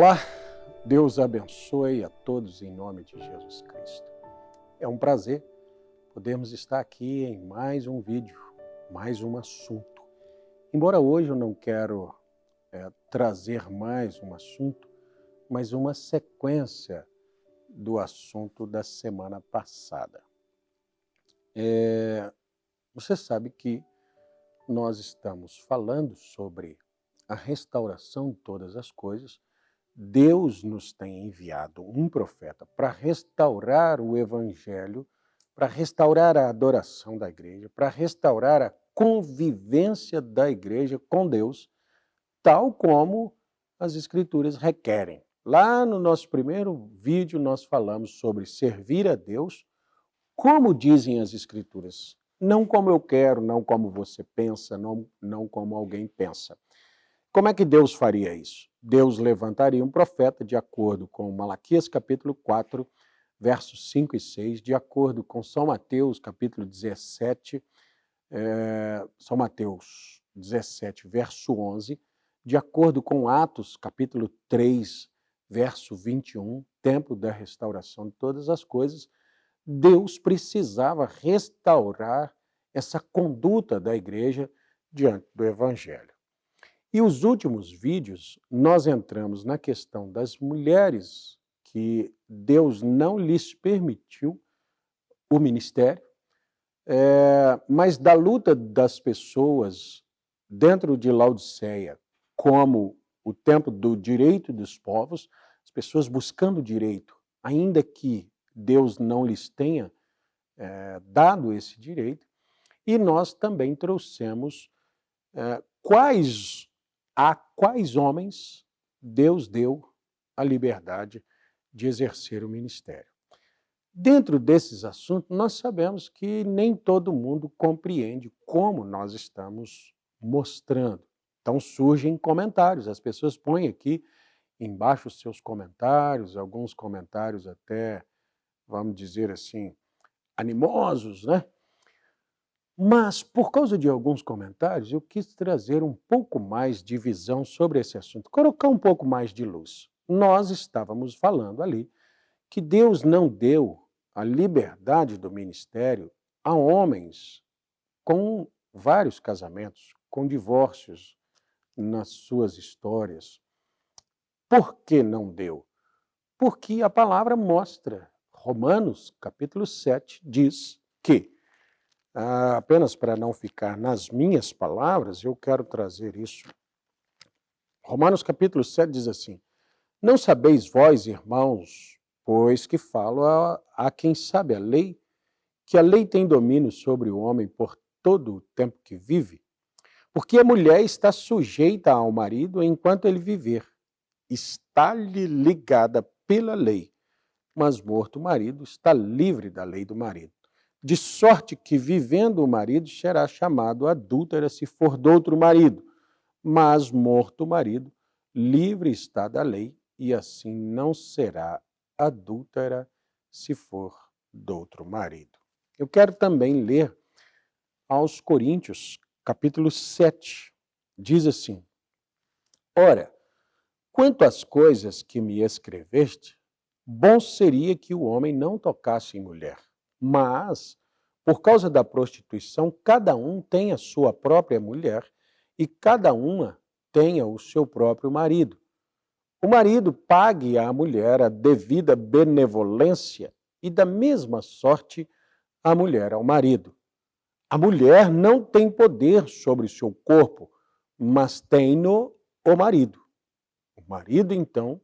Olá, Deus abençoe a todos em nome de Jesus Cristo. É um prazer podermos estar aqui em mais um vídeo, mais um assunto. Embora hoje eu não quero trazer mais um assunto, mas uma sequência do assunto da semana passada. Você sabe que nós estamos falando sobre a restauração de todas as coisas. Deus nos tem enviado um profeta para restaurar o evangelho, para restaurar a adoração da igreja, para restaurar a convivência da igreja com Deus, tal como as escrituras requerem. Lá no nosso primeiro vídeo nós falamos sobre servir a Deus, como dizem as escrituras, não como eu quero, não como você pensa, não como alguém pensa. Como é que Deus faria isso? Deus levantaria um profeta de acordo com Malaquias capítulo 4, versos 5 e 6, de acordo com São Mateus capítulo 17, São Mateus 17, verso 11, de acordo com Atos capítulo 3, verso 21, tempo da restauração de todas as coisas. Deus precisava restaurar essa conduta da igreja diante do evangelho. E os últimos vídeos, nós entramos na questão das mulheres que Deus não lhes permitiu o ministério, mas da luta das pessoas dentro de Laodiceia, como o tempo do direito dos povos, as pessoas buscando direito, ainda que Deus não lhes tenha dado esse direito, e nós também trouxemos a quais homens Deus deu a liberdade de exercer o ministério. Dentro desses assuntos, nós sabemos que nem todo mundo compreende como nós estamos mostrando. Então surgem comentários, as pessoas põem aqui embaixo os seus comentários, alguns comentários até, vamos dizer assim, animosos, né? Mas, por causa de alguns comentários, eu quis trazer um pouco mais de visão sobre esse assunto, colocar um pouco mais de luz. Nós estávamos falando ali que Deus não deu a liberdade do ministério a homens com vários casamentos, com divórcios nas suas histórias. Por que não deu? Porque a palavra mostra, Romanos capítulo 7 diz que apenas para não ficar nas minhas palavras, eu quero trazer isso. Romanos capítulo 7 diz assim: não sabeis vós, irmãos, pois que falo a quem sabe a lei, que a lei tem domínio sobre o homem por todo o tempo que vive? Porque a mulher está sujeita ao marido enquanto ele viver, está-lhe ligada pela lei, mas morto o marido está livre da lei do marido. De sorte que, vivendo o marido, será chamado adúltera se for de outro marido, mas morto o marido, livre está da lei, e assim não será adúltera se for de outro marido. Eu quero também ler aos Coríntios, capítulo 7, diz assim: ora, quanto às coisas que me escreveste, bom seria que o homem não tocasse em mulher. Mas, por causa da prostituição, cada um tem a sua própria mulher e cada uma tenha o seu próprio marido. O marido pague à mulher a devida benevolência e da mesma sorte a mulher ao marido. A mulher não tem poder sobre o seu corpo, mas tem-no o marido. O marido, então,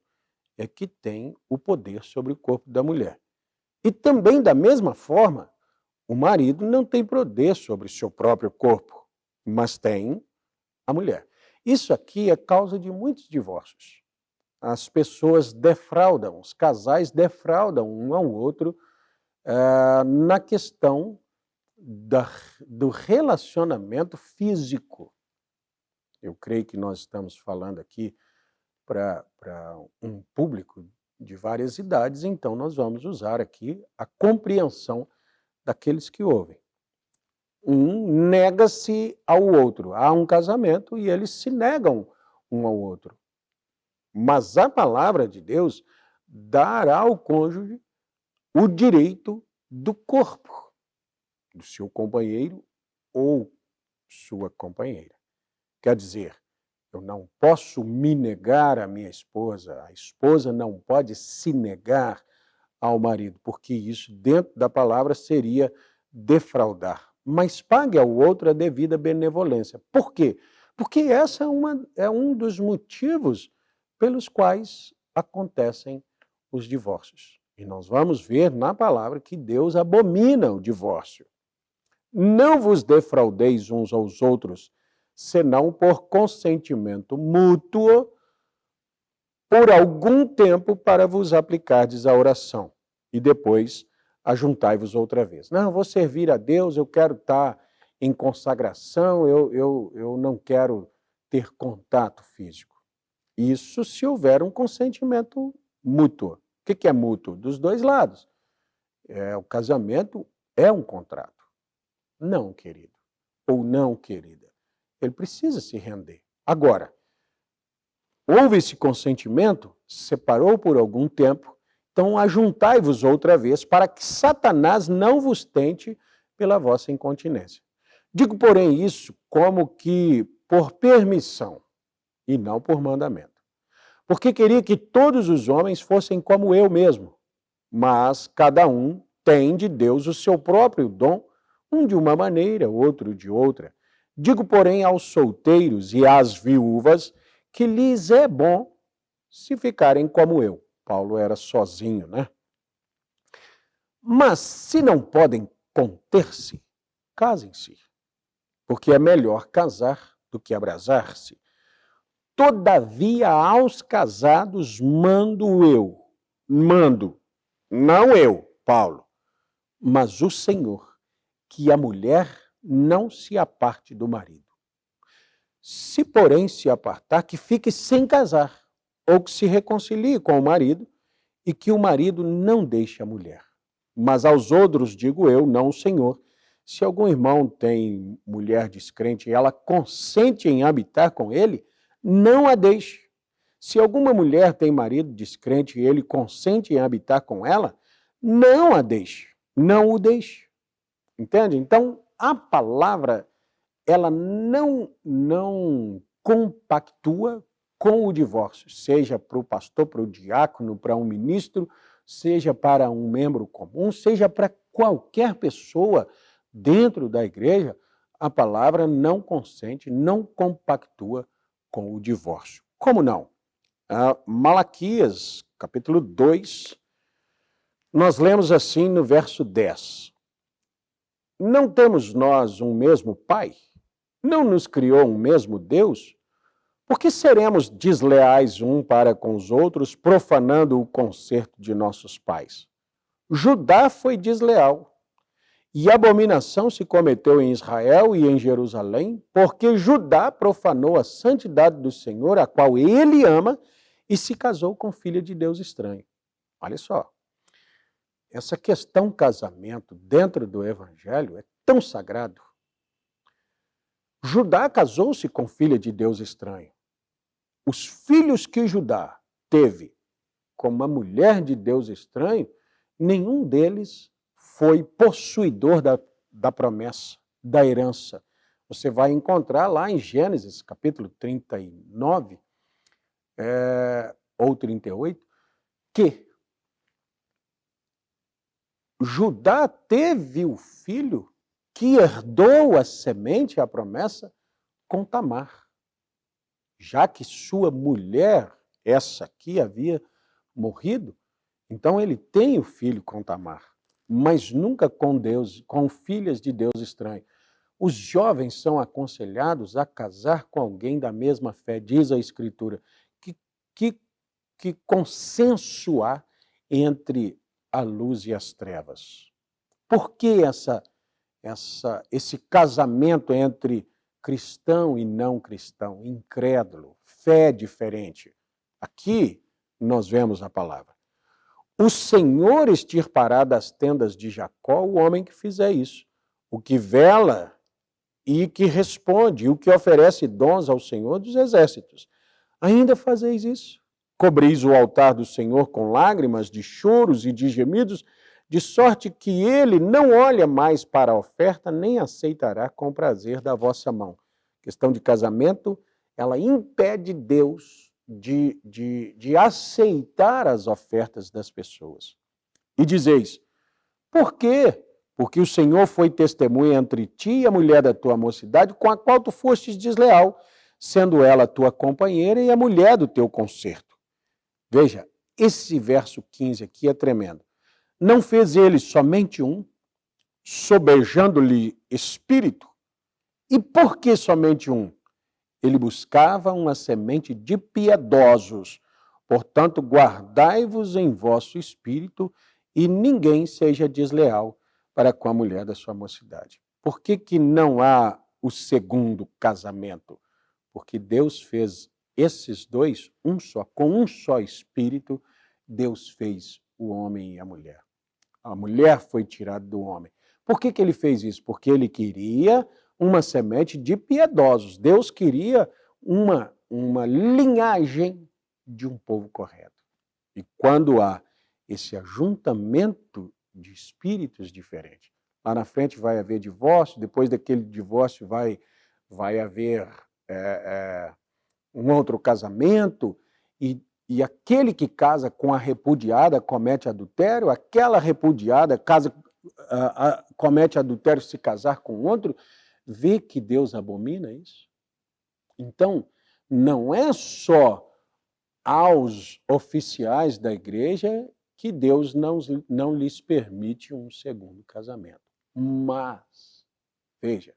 é que tem o poder sobre o corpo da mulher. E também, da mesma forma, o marido não tem poder sobre o seu próprio corpo, mas tem a mulher. Isso aqui é causa de muitos divórcios. As pessoas defraudam, os casais defraudam um ao outro na questão do relacionamento físico. Eu creio que nós estamos falando aqui para um público de várias idades, então nós vamos usar aqui a compreensão daqueles que ouvem. Um nega-se ao outro. Há um casamento e eles se negam um ao outro. Mas a palavra de Deus dará ao cônjuge o direito do corpo, do seu companheiro ou sua companheira. Quer dizer, eu não posso me negar à minha esposa, a esposa não pode se negar ao marido, porque isso, dentro da palavra, seria defraudar. Mas pague ao outro a devida benevolência. Por quê? Porque essa é um dos motivos pelos quais acontecem os divórcios. E nós vamos ver na palavra que Deus abomina o divórcio. Não vos defraudeis uns aos outros, senão por consentimento mútuo, por algum tempo, para vos aplicardes à oração. E depois ajuntai-vos outra vez. Não, eu vou servir a Deus, eu quero estar em consagração, eu não quero ter contato físico. Isso se houver um consentimento mútuo. O que é mútuo? Dos dois lados. O casamento é um contrato. Não, querido. Ou não, querida. Ele precisa se render. Agora, houve esse consentimento, separou por algum tempo, então ajuntai-vos outra vez para que Satanás não vos tente pela vossa incontinência. Digo, porém, isso como que por permissão e não por mandamento. Porque queria que todos os homens fossem como eu mesmo, mas cada um tem de Deus o seu próprio dom, um de uma maneira, outro de outra. Digo, porém, aos solteiros e às viúvas que lhes é bom se ficarem como eu. Paulo era sozinho, né? Mas se não podem conter-se, casem-se, porque é melhor casar do que abrasar-se. Todavia, aos casados mando, não eu, Paulo, mas o Senhor, que a mulher não se aparte do marido. Se, porém, se apartar, que fique sem casar, ou que se reconcilie com o marido, e que o marido não deixe a mulher. Mas aos outros digo eu, não o Senhor, se algum irmão tem mulher descrente e ela consente em habitar com ele, não a deixe. Se alguma mulher tem marido descrente e ele consente em habitar com ela, não a deixe, não o deixe. Entende? Então, a palavra, ela não compactua com o divórcio, seja para o pastor, para o diácono, para um ministro, seja para um membro comum, seja para qualquer pessoa dentro da igreja, a palavra não consente, não compactua com o divórcio. Como não? Malaquias, capítulo 2, nós lemos assim no verso 10. Não temos nós um mesmo Pai? Não nos criou um mesmo Deus? Por que seremos desleais um para com os outros, profanando o concerto de nossos pais? Judá foi desleal, e abominação se cometeu em Israel e em Jerusalém, porque Judá profanou a santidade do Senhor, a qual ele ama, e se casou com filha de Deus estranho. Olha só, essa questão casamento dentro do Evangelho é tão sagrado. Judá casou-se com filha de Deus estranho. Os filhos que Judá teve com uma mulher de Deus estranho, nenhum deles foi possuidor da promessa, da herança. Você vai encontrar lá em Gênesis, capítulo 39, ou 38, que Judá teve o filho que herdou a semente, a promessa, com Tamar. Já que sua mulher, essa aqui, havia morrido, então ele tem o filho com Tamar, mas nunca com Deus, com filhas de Deus estranho. Os jovens são aconselhados a casar com alguém da mesma fé, diz a Escritura, que consenso há entre a luz e as trevas. Por que esse casamento entre cristão e não cristão, incrédulo, fé diferente? Aqui nós vemos a palavra. O Senhor extirpará das tendas de Jacó o homem que fizer isso, o que vela e que responde, o que oferece dons ao Senhor dos exércitos. Ainda fazeis isso? Cobris o altar do Senhor com lágrimas, de choros e de gemidos, de sorte que ele não olha mais para a oferta, nem aceitará com prazer da vossa mão. Questão de casamento, ela impede Deus de aceitar as ofertas das pessoas. E dizeis, por quê? Porque o Senhor foi testemunha entre ti e a mulher da tua mocidade, com a qual tu fostes desleal, sendo ela a tua companheira e a mulher do teu concerto. Veja, esse verso 15 aqui é tremendo. Não fez ele somente um, sobejando-lhe espírito? E por que somente um? Ele buscava uma semente de piedosos. Portanto, guardai-vos em vosso espírito e ninguém seja desleal para com a mulher da sua mocidade. Por que não há o segundo casamento? Porque Deus fez esses dois um só, com um só espírito, Deus fez o homem e a mulher. A mulher foi tirada do homem. Por que ele fez isso? Porque ele queria uma semente de piedosos. Deus queria uma linhagem de um povo correto. E quando há esse ajuntamento de espíritos diferentes, lá na frente vai haver divórcio, depois daquele divórcio vai haver um outro casamento, e aquele que casa com a repudiada comete adultério, aquela repudiada comete adultério se casar com outro, vê que Deus abomina isso? Então, não é só aos oficiais da igreja que Deus não lhes permite um segundo casamento. Mas, veja,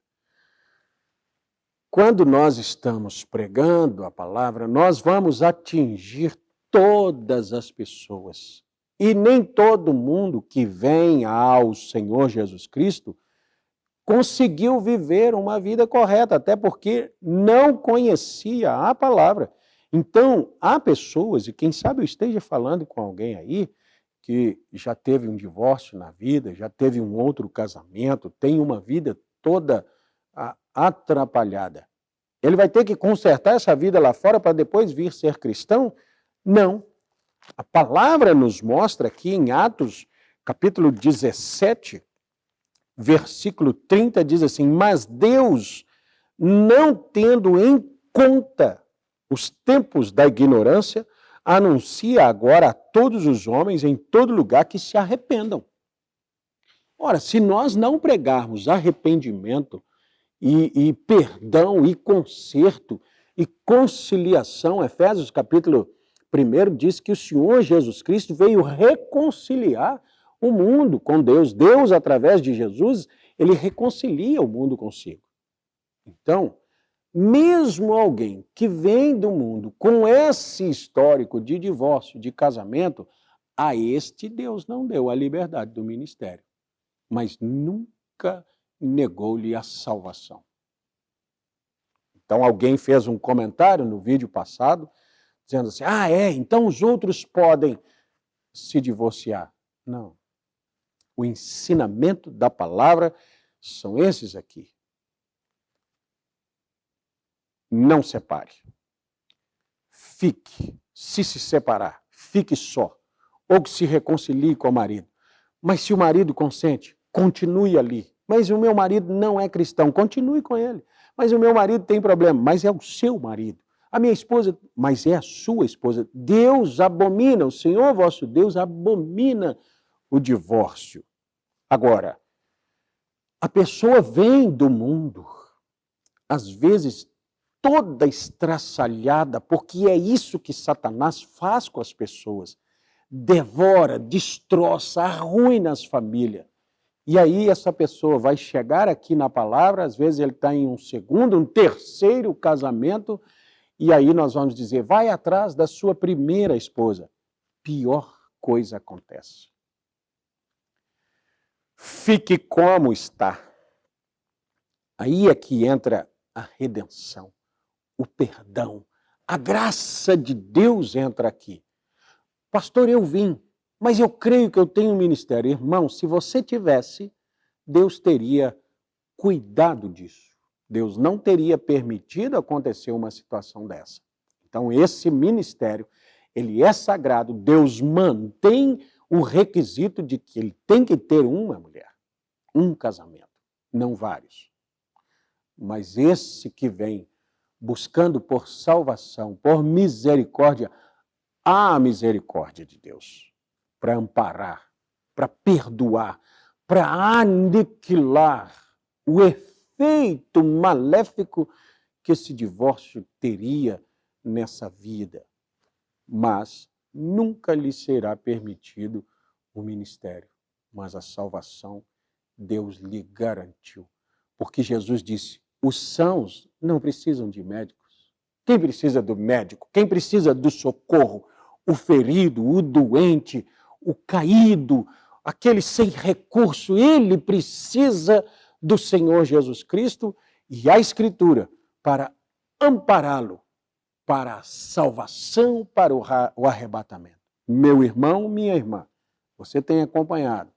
quando nós estamos pregando a palavra, nós vamos atingir todas as pessoas. E nem todo mundo que vem ao Senhor Jesus Cristo conseguiu viver uma vida correta, até porque não conhecia a palavra. Então, há pessoas, e quem sabe eu esteja falando com alguém aí, que já teve um divórcio na vida, já teve um outro casamento, tem uma vida toda atrapalhada. Ele vai ter que consertar essa vida lá fora para depois vir ser cristão? Não. A palavra nos mostra aqui em Atos, capítulo 17, versículo 30, diz assim, mas Deus, não tendo em conta os tempos da ignorância, anuncia agora a todos os homens em todo lugar que se arrependam. Ora, se nós não pregarmos arrependimento e perdão e conserto e conciliação, Efésios capítulo 1 diz que o Senhor Jesus Cristo veio reconciliar o mundo com Deus. Deus, através de Jesus, ele reconcilia o mundo consigo. Então, mesmo alguém que vem do mundo com esse histórico de divórcio, de casamento, a este Deus não deu a liberdade do ministério, mas nunca negou-lhe a salvação. Então alguém fez um comentário no vídeo passado, dizendo assim, então os outros podem se divorciar. Não. O ensinamento da palavra são esses aqui. Não separe. Fique. Se separar, fique só. Ou que se reconcilie com o marido. Mas se o marido consente, continue ali. Mas o meu marido não é cristão, continue com ele. Mas o meu marido tem problema, mas é o seu marido. A minha esposa, mas é a sua esposa. Deus abomina, o Senhor vosso Deus abomina o divórcio. Agora, a pessoa vem do mundo, às vezes toda estraçalhada, porque é isso que Satanás faz com as pessoas. Devora, destroça, arruina as famílias. E aí essa pessoa vai chegar aqui na palavra, às vezes ele está em um segundo, um terceiro casamento, e aí nós vamos dizer, vai atrás da sua primeira esposa. Pior coisa acontece. Fique como está. Aí é que entra a redenção, o perdão, a graça de Deus entra aqui. Pastor, eu vim, mas eu creio que eu tenho um ministério. Irmão, se você tivesse, Deus teria cuidado disso. Deus não teria permitido acontecer uma situação dessa. Então, esse ministério, ele é sagrado, Deus mantém o requisito de que ele tem que ter uma mulher, um casamento, não vários. Mas esse que vem buscando por salvação, por misericórdia, há a misericórdia de Deus para amparar, para perdoar, para aniquilar o efeito maléfico que esse divórcio teria nessa vida. Mas nunca lhe será permitido o ministério. Mas a salvação Deus lhe garantiu. Porque Jesus disse, os sãos não precisam de médicos. Quem precisa do médico? Quem precisa do socorro? O ferido, o doente, o caído, aquele sem recurso. Ele precisa do Senhor Jesus Cristo e a Escritura para ampará-lo, para a salvação, para o arrebatamento. Meu irmão, minha irmã, você tem acompanhado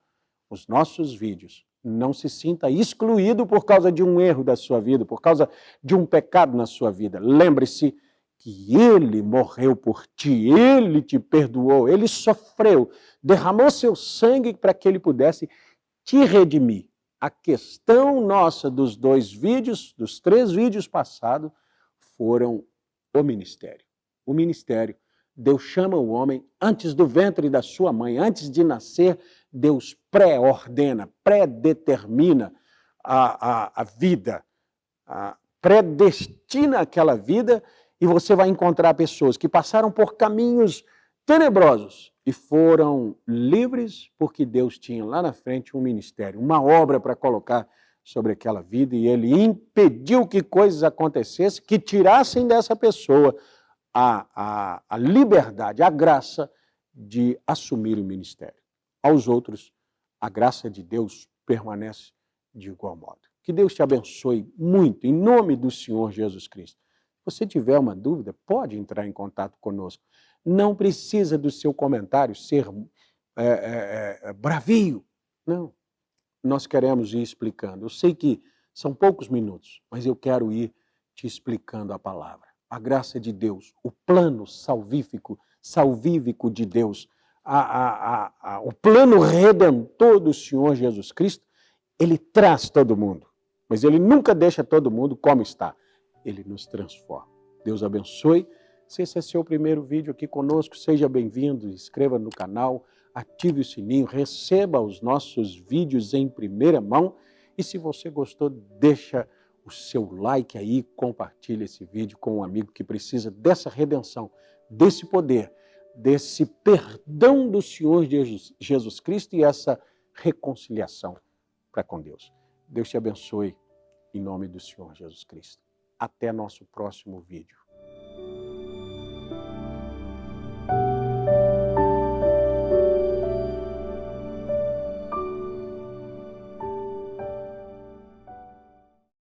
os nossos vídeos. Não se sinta excluído por causa de um erro da sua vida, por causa de um pecado na sua vida. Lembre-se que Ele morreu por ti, Ele te perdoou, Ele sofreu, derramou seu sangue para que Ele pudesse te redimir. A questão nossa dos 2 vídeos, dos 3 vídeos passados, foram o ministério. O ministério. Deus chama o homem antes do ventre da sua mãe, antes de nascer, Deus pré-ordena, pré-determina a vida, predestina aquela vida, e você vai encontrar pessoas que passaram por caminhos tenebrosos e foram livres porque Deus tinha lá na frente um ministério, uma obra para colocar sobre aquela vida, e Ele impediu que coisas acontecessem que tirassem dessa pessoa a liberdade, a graça de assumir o ministério. Aos outros, a graça de Deus permanece de igual modo. Que Deus te abençoe muito, em nome do Senhor Jesus Cristo. Se você tiver uma dúvida, pode entrar em contato conosco. Não precisa do seu comentário ser bravio. Não. Nós queremos ir explicando. Eu sei que são poucos minutos, mas eu quero ir te explicando a palavra. A graça de Deus, o plano salvífico de Deus, o plano redentor do Senhor Jesus Cristo, Ele traz todo mundo, mas Ele nunca deixa todo mundo como está. Ele nos transforma. Deus abençoe. Se esse é seu primeiro vídeo aqui conosco, seja bem-vindo, inscreva no canal, ative o sininho, receba os nossos vídeos em primeira mão, e se você gostou, deixa o seu like aí, compartilhe esse vídeo com um amigo que precisa dessa redenção, desse poder, desse perdão do Senhor Jesus Cristo e essa reconciliação para com Deus. Deus te abençoe em nome do Senhor Jesus Cristo. Até nosso próximo vídeo.